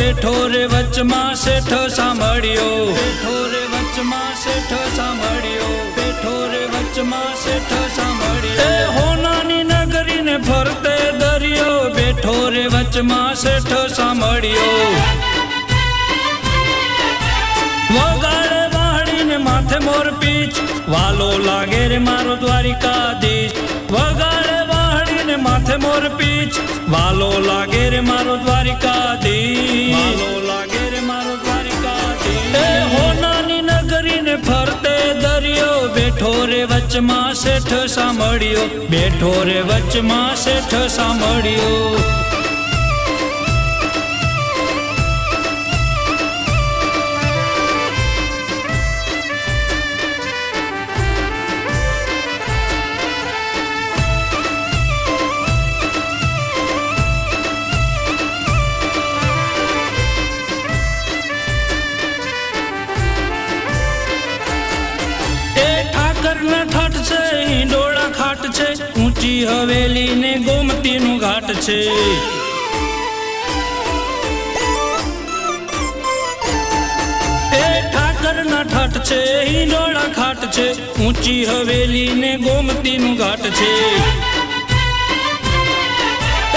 બેઠો રે વચમાં શેઠ સાંભળ્યો, બેઠો રે વચમાં શેઠ સાંભળ્યો, બેઠો રે વચમાં શેઠ સાંભળ્યો, એ હોનાની નગરીને ફરતે દરિયો, બેઠો રે વચમાં શેઠ સાંભળ્યો, વગાડે વાહડીને માથે મોર પીછ, વાલો લાગે રે મારો દ્વારિકાધીશ, વગાડે વાહડીને માથે મોર પીછ, વાલો લાગે રે મારો દ્વારિકાધીશ, વાલો લાગે રે મારો દ્વારિકાધીશ, એ હોનાની નગરીને ફરતે દરિયો, બેઠો રે વચમાં શેઠ સાંભળ્યો, બેઠો રે વચમાં શેઠ સાંભળ્યો, ઠાઠ છે હિંડોળા ખાટ છે, ઊંચી હવેલી ને ગોમતી નું ઘાટ છે, એ ઠાકર ના ઠાઠ છે હિંડોળા ખાટ છે, ઊંચી હવેલી ને ગોમતી નું ઘાટ છે,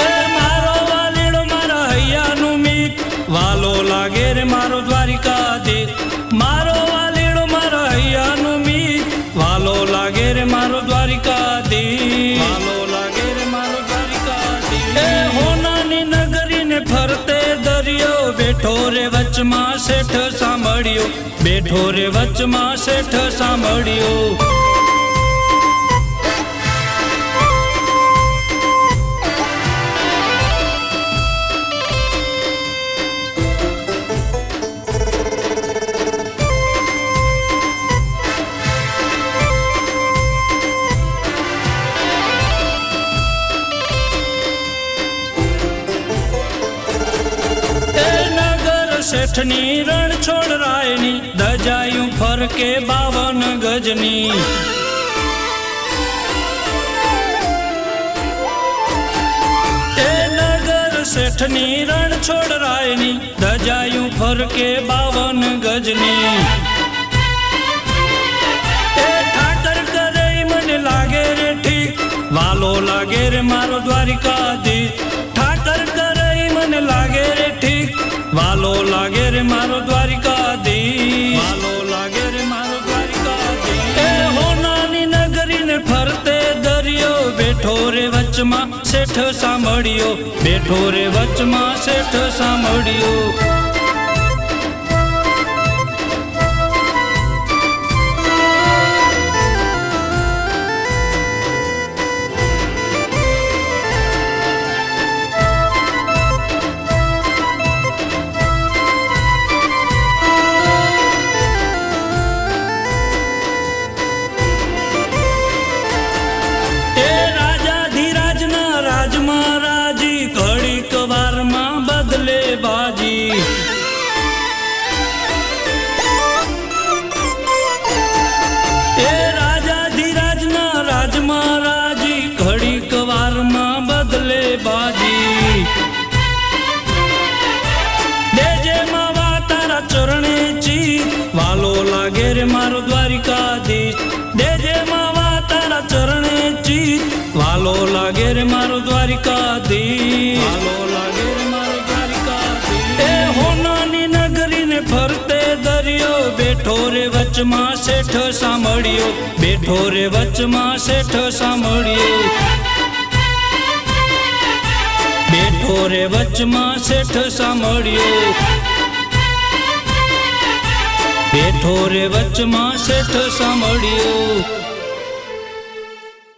એ મારો વાલીડો મારા હૈયાનું મીત, વાલો લાગે રે મારો દ્વારિકાધીશ, મારો વાલીડો મારા હૈયાનું મીત, વાલો લાગે રે મારો દ્વારિકાધીશ, વાલો લાગે રે મારો દ્વારિકાધીશ, એ હોનાની નગરીને ફરતે દરિયો, બેઠો રે વચમાં શેઠ સાંભળ્યો, બેઠો રે વચમાં શેઠ સાંભળ્યો, શેઠની રણ છોડ રાયની, દજાયું ફરકે 52 ગજની, એ નગર શેઠની રણ છોડ રાયની, દજાયું ફરકે 52 ગજની, એ ઠાકર કરે મને લાગે રે ઠીક, વાલો લાગે રે મારો દ્વારિકાધીશ, ઠાકર કરે મને લાગે રે ઠીક, વાલો લાગે રે મારો દ્વારિકાધીશ, વાલો લાગે રે મારો દ્વારિકાધીશ, એ હોનાની નગરીને ફરતે દરિયો, બેઠો રે વચમાં શેઠ સાંભળ્યો, બેઠો રે વચમાં શેઠ સાંભળ્યો, બાજી, એ રાજાધિરાજના રાજમાં રાજી, ઘડીક વારમાં બદલે બાજી, દેજે માવા તારા ચરણે ચીત, વાલો લાગે રે મારો દ્વારિકાધીશ, દેજે માવા તારા ચરણે ચીત, વાલો લાગે રે મારો દ્વારિકાધીશ, વાલો લાગે રે મારો દ્વારિકાધીશ, એ હોનાની નગરીને ફરતે દરિયો, બેઠો રે વચમાં શેઠ સાંભળ્યો, બેઠો રે વચમાં શેઠ સાંભળ્યો, બેઠો રે વચમાં શેઠ સાંભળ્યો, બેઠો રે વચમાં શેઠ સાંભળ્યો.